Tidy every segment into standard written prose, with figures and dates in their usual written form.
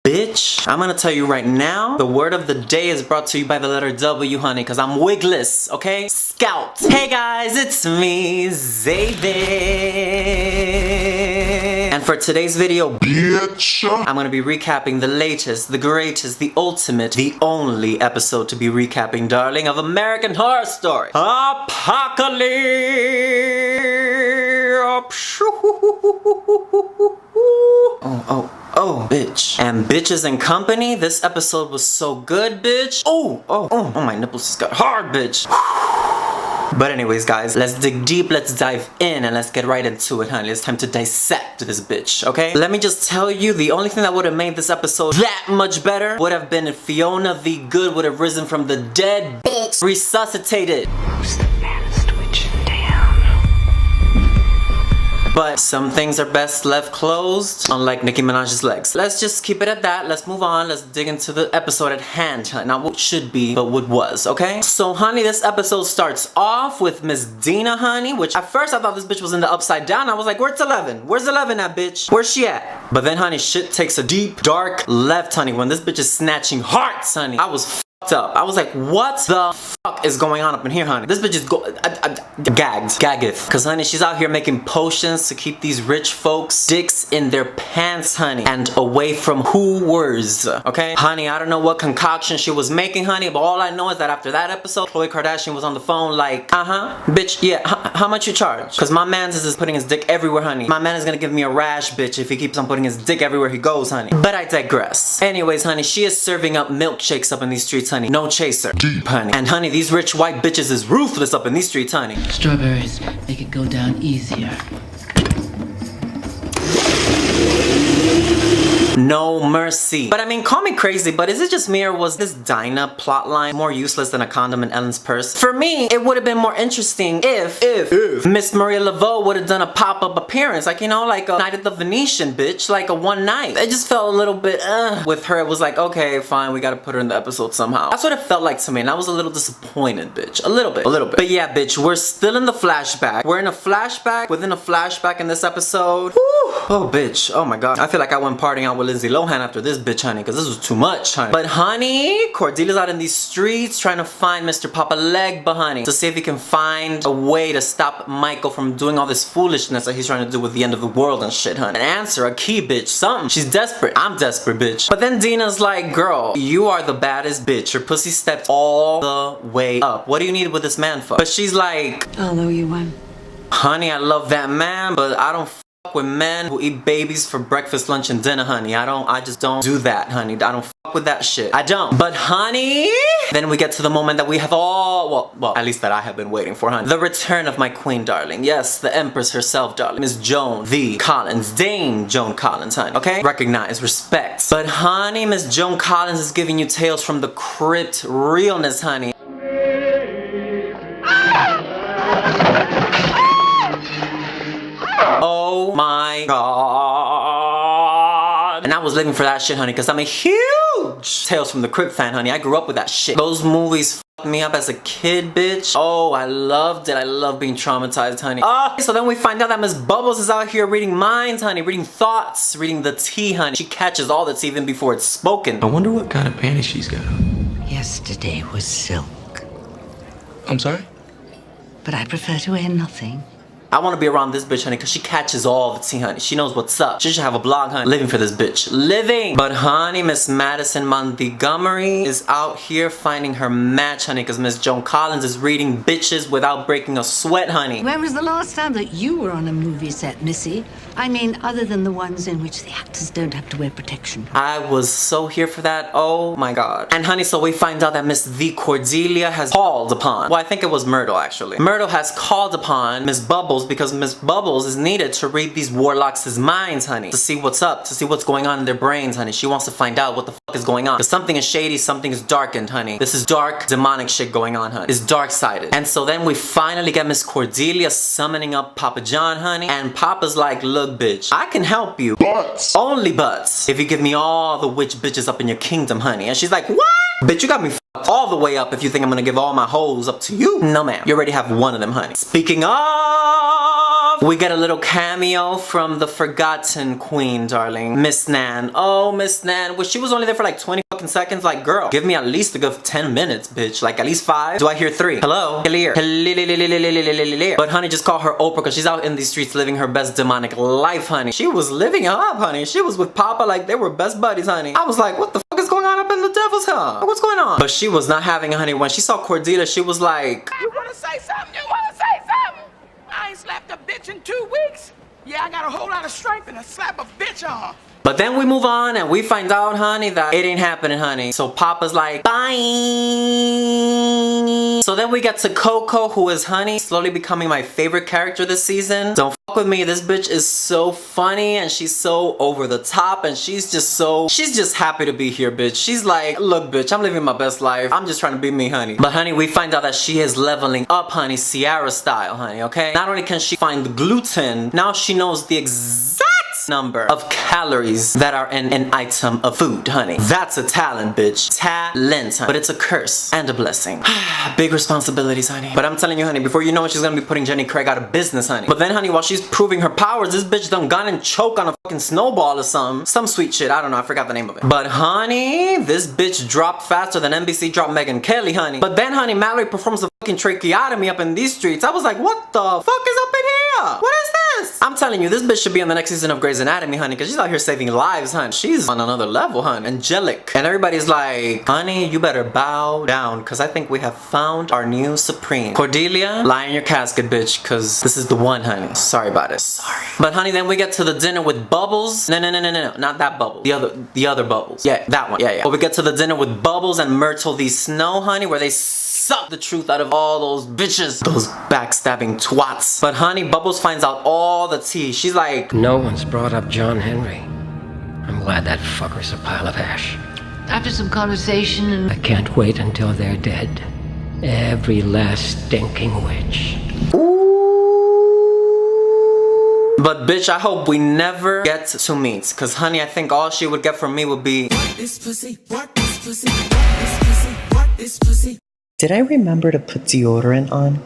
bitch. I'm gonna tell you right now, the word of the day is brought to you by the letter W, honey, because I'm wigless, okay? Scout. Hey guys, it's me, Zaven. And for today's video, bitch, I'm gonna be recapping the latest, the greatest, the ultimate, the only episode to be recapping, darling, of American Horror Story. Apocalypse. Oh, bitch. And bitches and company, this episode was so good, bitch. Oh, my nipples just got hard, bitch. But anyways, guys, let's dig deep, let's dive in, and let's get right into it, honey. It's time to dissect this bitch, okay? Let me just tell you, the only thing that would have made this episode that much better would have been if Fiona the Good would have risen from the dead, bitch, resuscitated. Who's the baddest witch in town? But some things are best left closed, unlike Nicki Minaj's legs. Let's just keep it at that. Let's move on. Let's dig into the episode at hand. Not what should be, but what was, okay? So, honey, this episode starts off with Miss Dina, honey, which at first I thought this bitch was in the upside down. I was like, where's 11? Where's 11 at, bitch? Where's she at? But then, honey, shit takes a deep, dark left, honey, when this bitch is snatching hearts, honey. I was f***ed up. I was like, what the fuck is going on up in here, honey? This bitch is gaggeth. Cause honey, she's out here making potions to keep these rich folks' dicks in their pants, honey, and away from whores, okay? Honey, I don't know what concoction she was making, honey, but all I know is that after that episode, Khloe Kardashian was on the phone like, bitch, yeah, how much you charge? Cause my man is putting his dick everywhere, honey. My man is gonna give me a rash, bitch, if he keeps on putting his dick everywhere he goes, honey. But I digress. Anyways, honey, she is serving up milkshakes up in these streets, honey. No chaser. Deep, honey. And honey, these rich white bitches is ruthless up in these streets, honey. Strawberries make it go down easier. No mercy. But I mean, call me crazy, but is it just me, or was this Dinah plotline more useless than a condom in Ellen's purse? For me, it would have been more interesting if Miss Maria Laveau would have done a pop-up appearance, like, you know, like a Night at the Venetian, bitch, like a one night. It just felt a little bit, with her. It was like, okay, fine, we gotta put her in the episode somehow. That's what it felt like to me, and I was a little disappointed, bitch. A little bit. But yeah, bitch, we're still in the flashback. We're in a flashback within a flashback in this episode. Woo! Oh, bitch. Oh my god. I feel like I went partying out with Lindsay Lohan after this bitch, honey, because this was too much, honey. But honey, Cordelia's out in these streets trying to find Mr. Papa Legba, honey, to see if he can find a way to stop Michael from doing all this foolishness that he's trying to do with the end of the world and shit, honey. An answer, a key, bitch, something. She's desperate. I'm desperate, bitch. But then Dina's like, girl, you are the baddest bitch. Your pussy stepped all the way up. What do you need with this man for? But she's like, I'll owe you one. honey, I love that man, but I don't with men who eat babies for breakfast, lunch, and dinner, honey. I just don't do that, honey. I don't fuck with that shit. I don't. But honey, then we get to the moment that we have all, well, at least that I have been waiting for, honey. The return of my queen, darling. Yes, the empress herself, darling. Miss Joan the Collins. Dame Joan Collins, honey. Okay? Recognize, respect. But honey, Miss Joan Collins is giving you tales from the crypt realness, honey. Oh my god. And I was living for that shit, honey, because I'm a huge Tales from the Crypt fan, honey. I grew up with that shit. Those movies fucked me up as a kid, bitch. Oh, I loved it. I love being traumatized, honey. So then we find out that Miss Bubbles is out here reading minds, honey, reading thoughts, reading the tea, honey. She catches all the tea even before it's spoken. I wonder what kind of panties she's got on. Yesterday was silk. I'm sorry? But I prefer to wear nothing. I want to be around this bitch, honey, because she catches all the tea, honey. She knows what's up. She should have a blog, honey. Living for this bitch. Living! But honey, Miss Madison Montgomery is out here finding her match, honey, because Miss Joan Collins is reading bitches without breaking a sweat, honey. When was the last time that you were on a movie set, Missy? I mean, other than the ones in which the actors don't have to wear protection. I was so here for that. Oh my god. And honey, so we find out that Miss the Cordelia has called upon, well, I think it was Myrtle, actually. Myrtle has called upon Miss Bubbles because Miss Bubbles is needed to read these warlocks' minds, honey, to see what's up, to see what's going on in their brains, honey. She wants to find out what the fuck is going on. Because something is shady, something is darkened, honey. This is dark, demonic shit going on, honey. It's dark-sided. And so then we finally get Miss Cordelia summoning up Papa John, honey. And Papa's like, look, bitch, I can help you. Butts. Only butts. If you give me all the witch bitches up in your kingdom, honey. And she's like, what? Bitch, you got me fucked all the way up if you think I'm gonna give all my hoes up to you. No, ma'am. You already have one of them, honey. Speaking of love. We get a little cameo from the forgotten queen, darling, Miss Nan. Oh, Miss Nan. Well, she was only there for like 20 fucking seconds. Like, girl, give me at least a good 10 minutes, bitch. Like, at least 5. Do I hear 3? Hello? Clear. But honey, just call her Oprah because she's out in these streets living her best demonic life, honey. She was living it up, honey. She was with Papa like they were best buddies, honey. I was like, what the fuck is going on up in the devil's hell? What's going on? But she was not having it, honey. When she saw Cordelia, she was like, You wanna say something? You wanna say something? I ain't slapped a bitch in 2 weeks. Yeah, I got a whole lot of strength and to slap a bitch on. but then we move on and we find out, honey, that it ain't happening, honey. So Papa's like, bye. So then we get to Coco, who is, honey, slowly becoming my favorite character this season. Don't fuck with me. This bitch is so funny and she's so over the top and she's just happy to be here, bitch. She's like, look, bitch, I'm living my best life. I'm just trying to be me, honey. But honey, we find out that she is leveling up, honey, Ciara style, honey, okay? Not only can she find the gluten, now she knows the exact number of calories that are in an item of food, honey. That's a talent, bitch. Talent, honey. But it's a curse and a blessing. Big responsibilities, honey. But I'm telling you, honey, before you know it, she's gonna be putting Jenny Craig out of business, honey. But then, honey, while she's proving her powers, this bitch done gone and choke on a fucking snowball or something. Some sweet shit. I don't know. I forgot the name of it. But, honey, this bitch dropped faster than NBC dropped Megyn Kelly, honey. But then, honey, Mallory performs a fucking tracheotomy up in these streets. I was like, what the fuck is up in here? What is this? I'm telling you, this bitch should be on the next season of Grey's Anatomy, honey, because she's out here saving lives, honey. She's on another level, honey. Angelic. And everybody's like, honey, you better bow down, because I think we have found our new supreme. Cordelia, lie in your casket, bitch, because this is the one, honey. Sorry about it. Sorry. But, honey, then we get to the dinner with Bubbles. No, not that Bubble. The other Bubbles. Yeah, that one. Yeah. But we get to the dinner with Bubbles and Myrtle the Snow, honey, where they suck the truth out of all those bitches. Those backstabbing twats. But, honey, Bubbles finds out all the tea. She's like, no one's brought up John Henry. I'm glad that fucker's a pile of ash. After some conversation and I can't wait until they're dead. Every last stinking witch. but bitch, I hope we never get to meet. Cause honey, I think all she would get from me would be, this pussy, what this pussy, what this pussy, what this pussy. Did I remember to put deodorant on?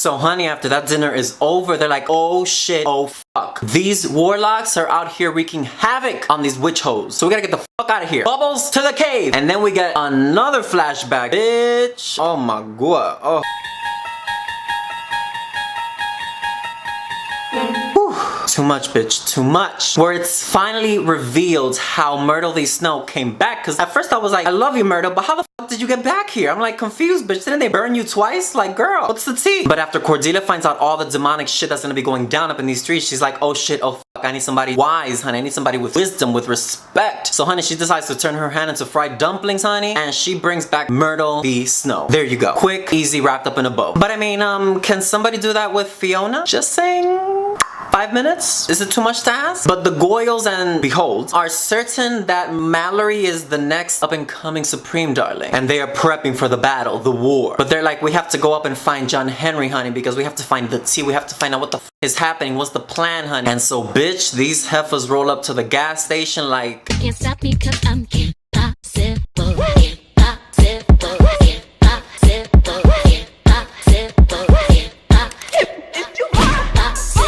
so honey, after that dinner is over, they're like, oh shit, oh fuck. These warlocks are out here wreaking havoc on these witch hoes. So we gotta get the fuck out of here. Bubbles to the cave. And then we get another flashback, bitch. Oh my god. Oh. Too much, bitch, too much. Where it's finally revealed how Myrtle the Snow came back. Cause at first I was like, I love you, Myrtle, but how the fuck did you get back here? I'm like confused, bitch. Didn't they burn you twice? Like, girl, what's the tea? But after Cordelia finds out all the demonic shit that's gonna be going down up in these streets, she's like, oh shit, oh fuck, I need somebody wise, honey. I need somebody with wisdom, with respect. So honey, she decides to turn her hand into fried dumplings, honey, and she brings back Myrtle the Snow. There you go. Quick, easy, wrapped up in a bow. But I mean, can somebody do that with Fiona? Just saying. 5 minutes? Is it too much to ask? But the Goyles and Beholds are certain that Mallory is the next up-and-coming Supreme, darling. And they are prepping for the battle, the war. But they're like, we have to go up and find John Henry, honey, because we have to find the tea. We have to find out what the f is happening. What's the plan, honey? And so, bitch, these heifers roll up to the gas station like... Can't stop me cause I'm impossible.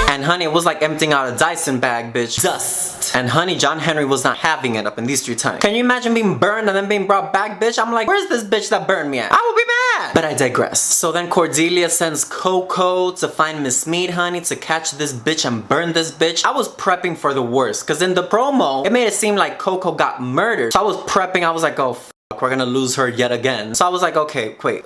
And honey, it was like emptying out a Dyson bag, bitch. Dust. And honey, John Henry was not having it up in these streets, honey. Can you imagine being burned and then being brought back, bitch? I'm like, where's this bitch that burned me at? I would be mad. But I digress. So then Cordelia sends Coco to find Miss Mead, honey, to catch this bitch and burn this bitch. I was prepping for the worst, because in the promo, it made it seem like Coco got murdered. So I was prepping, I was like, oh, we're gonna lose her yet again. So I was like, okay, wait.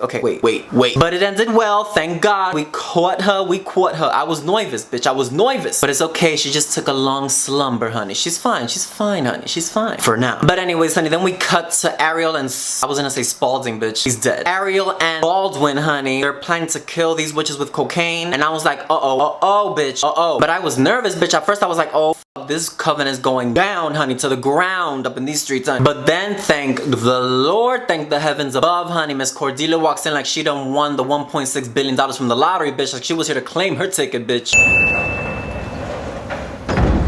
But it ended well, thank God. We caught her. I was nervous, bitch. I was nervous. But it's okay, she just took a long slumber, honey. She's fine, honey. She's fine. For now. But anyways, honey, then we cut to Ariel and... I was gonna say Spalding, bitch. He's dead. Ariel and Baldwin, honey, they're planning to kill these witches with cocaine. And I was like, uh-oh, bitch, uh-oh. But I was nervous, bitch. At first I was like, oh, this coven is going down, honey, to the ground up in these streets, honey. But then, thank the Lord, thank the heavens above, honey, Miss Cordelia walks in like she done won the $1.6 billion from the lottery, bitch. Like she was here to claim her ticket, bitch.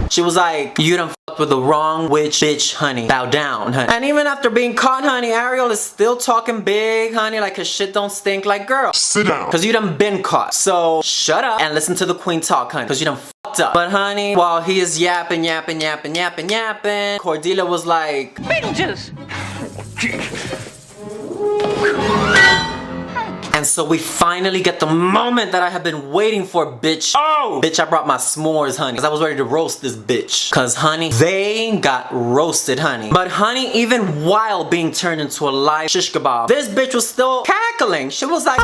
She was like, you done fucked with the wrong witch, bitch, honey. Bow down, honey. And even after being caught, honey, Ariel is still talking big, honey, like his shit don't stink. Like, girl, sit down, cause you done been caught. So shut up and listen to the queen talk, honey, cause you done fucked up. But honey, while he is yapping, Cordelia was like, Beetlejuice. and so we finally get the moment that I have been waiting for, bitch. Oh! Bitch, I brought my s'mores, honey. Cause I was ready to roast this bitch. Cause, honey, they got roasted, honey. But, honey, even while being turned into a live shish kebab, this bitch was still cackling. She was like,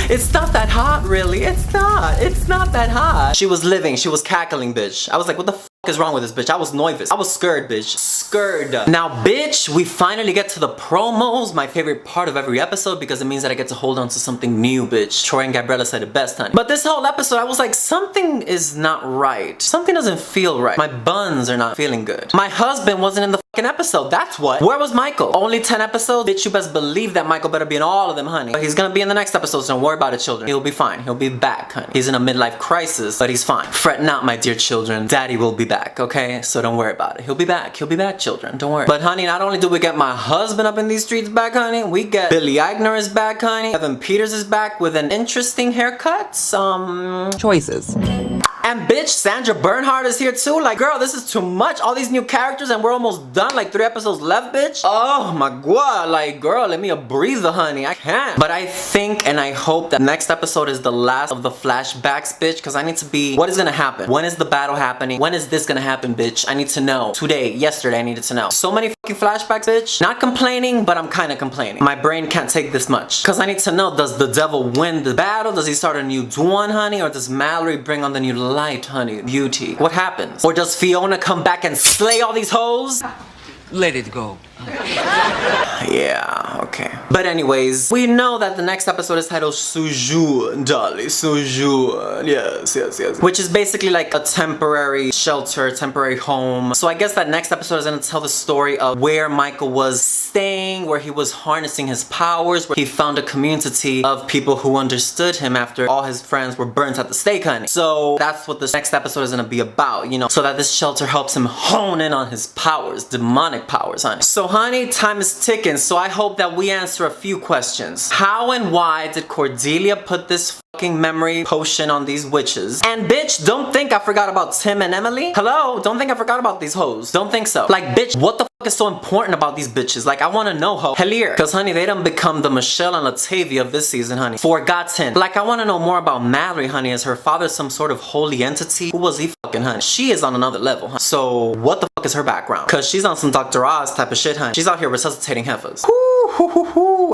it's not that hot, really. It's not that hot. She was living. She was cackling, bitch. I was like, what the f is wrong with this bitch? I was nervous. I was scared, bitch. Scared. Now, bitch, we finally get to the promos. My favorite part of every episode because it means that I get to hold on to something new, bitch. Troy and Gabriella said it best, honey. But this whole episode, I was like, something is not right. Something doesn't feel right. My buns are not feeling good. My husband wasn't in the fucking episode. That's what. Where was Michael? Only 10 episodes? Bitch, you best believe that Michael better be in all of them, honey. But he's gonna be in the next episode, so don't worry about it, children. He'll be fine. He'll be back, honey. He's in a midlife crisis, but he's fine. Fret not, my dear children. Daddy will be back, okay? So don't worry about it. He'll be back. He'll be back, children. Don't worry. But, honey, not only do we get my husband up in these streets back, honey, we get Billy Eichner is back, honey. Evan Peters is back with an interesting haircut. Choices. And bitch, Sandra Bernhard is here too. Like, girl, this is too much. All these new characters and we're almost done. Like 3 episodes left, bitch. Oh my god. Like, girl, let me a breather, honey. I can't. But I think and I hope that next episode is the last of the flashbacks, bitch. Because I need to be... What is gonna happen? When is the battle happening? When is this gonna happen, bitch? I need to know. Today, yesterday, I needed to know. So many fucking flashbacks, bitch. Not complaining, but I'm kind of complaining. My brain can't take this much. Because I need to know, does the devil win the battle? Does he start a new dawn, honey? Or does Mallory bring on the new light, honey, beauty? What happens? Or does Fiona come back and slay all these hoes? Let it go. Yeah, okay. But anyways, we know that the next episode is titled Séjour, Dolly, Séjour. Yes. Which is basically like a temporary shelter, temporary home. So I guess that next episode is gonna tell the story of where Michael was staying, where he was harnessing his powers, where he found a community of people who understood him after all his friends were burnt at the stake, honey. So that's what this next episode is gonna be about, you know, so that this shelter helps him hone in on his powers, demonic powers, honey. So honey, time is ticking, so I hope that we answer a few questions. How and why did Cordelia put this fucking memory potion on these witches? And bitch, don't think I forgot about Tim and Emily. Hello, don't think I forgot about these hoes. Don't think so. Like, bitch, what the fuck is so important about these bitches? Like, I wanna know, ho. Hellier. Cause honey, they done become the Michelle and Latavia of this season, honey. Forgotten. Like, I wanna know more about Mallory, honey. Is her father some sort of holy entity? Who was he fucking, honey? She is on another level, huh? So, what the fuck is her background? Cause she's on some Dr. Oz type of shit, honey. She's out here resuscitating heifers.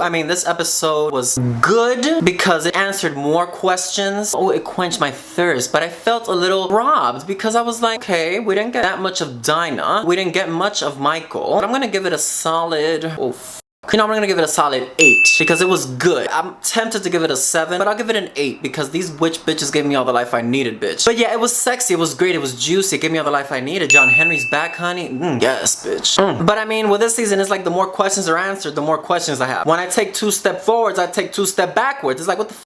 I mean, this episode was good because it answered more questions. Oh, it quenched my thirst, but I felt a little robbed because I was like, okay, we didn't get that much of Dinah. We didn't get much of Michael. But I'm gonna give it a solid... You know, I'm gonna give it a solid 8 because it was good. I'm tempted to give it a 7, but I'll give it an 8 because these witch bitches gave me all the life I needed, bitch. But yeah, it was sexy, it was great, it was juicy, it gave me all the life I needed. John Henry's back, honey. Yes, bitch. But I mean, with this season, it's like the more questions are answered, the more questions I have. When I take 2 steps forwards, I take 2 steps backwards. It's like, what the f?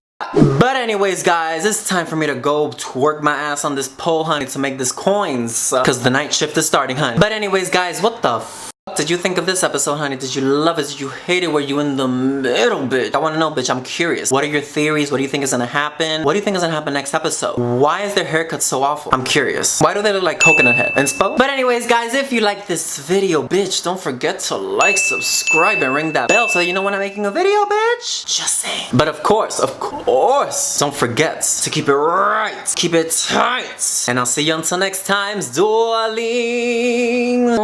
But anyways, guys, it's time for me to go to work my ass on this pole, honey, to make this coins. Because the night shift is starting, honey. But anyways, guys, what the f? Did you think of this episode, honey? Did you love it? Did you hate it? Were you in the middle, bitch? I want to know, bitch. I'm curious. What are your theories? What do you think is gonna happen? What do you think is gonna happen next episode? Why is their haircut so awful? I'm curious. Why do they look like coconut head? Inspo? But anyways, guys, if you like this video, bitch, don't forget to like, subscribe, and ring that bell so that you know when I'm making a video, bitch. Just saying. But of course, don't forget to keep it right. Keep it tight. And I'll see you until next time, darling.